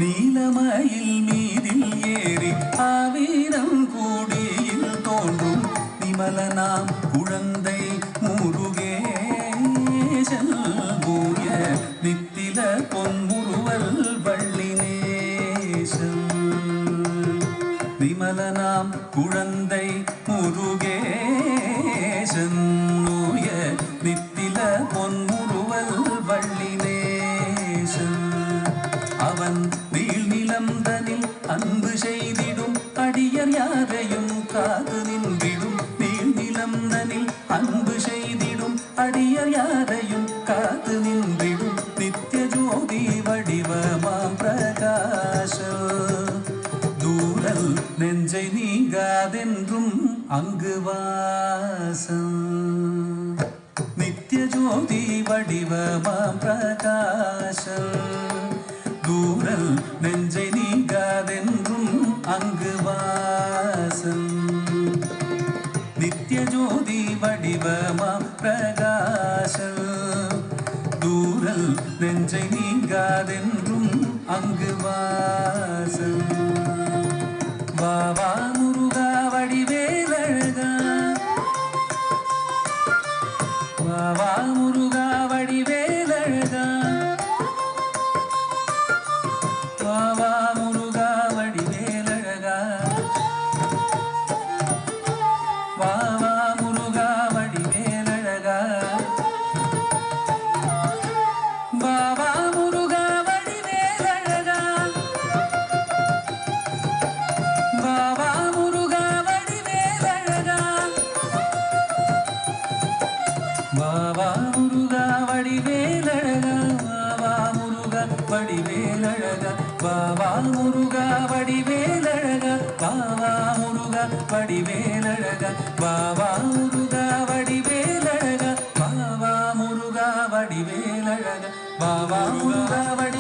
நீலமயில் மீதில் ஏறி ஆவீரம் கூடியில் தோன்றும் நிமலனாம் குழந்தை முருகேசன் பூய நித்தில பொன்முருவல் வள்ளினேசன் விமலனாம் குழந்தை முருகேசன் பூய நித்தில பொன்முருவல் வள்ளினேசன் அவன் நீள்நிலந்தனில் அன்பு செய்திடும் அடியர் யாரையும் காது நின்றிடும் நீள்நிலந்தனில் அன்பு செய்திடும் அடியர் யாரையும் காது நின்றிடும் நித்திய ஜோதி வடிவமாம் பிரகாச தூரல் நெஞ்சை நீங்காதென்றும் அங்கு வாசம் நித்திய ஜோதி வடிவமாம் பிரகாசம் தூரல் நெஞ்சை நீங்காதென்றும் அங்கு வாசம் நித்திய ஜோதி வடிவமாம் பிரகாசம் தூரல் நெஞ்சை நீங்காதென்றும் அங்கு வாசம் வாவா முருகா வடிவேலழகா வாவா முருகா வடிவேலழகா வாவா முருகா வடிவேலழகா வாவா முருகா வடிவேலழகா வாவா முருகா வடிவேலழகா வாவா முருகா வடிவேலழகா வாவா முருகா வடிவேலழகா வாவா முருகா வடிவேலழகா வாவா முருகா வடிவேலழகா வாவா முருகா வடிவேலழகா வாவா முருகா வடிவேலழகா வாவா முருகா வடிவேலழகா வாவா முருகா வடி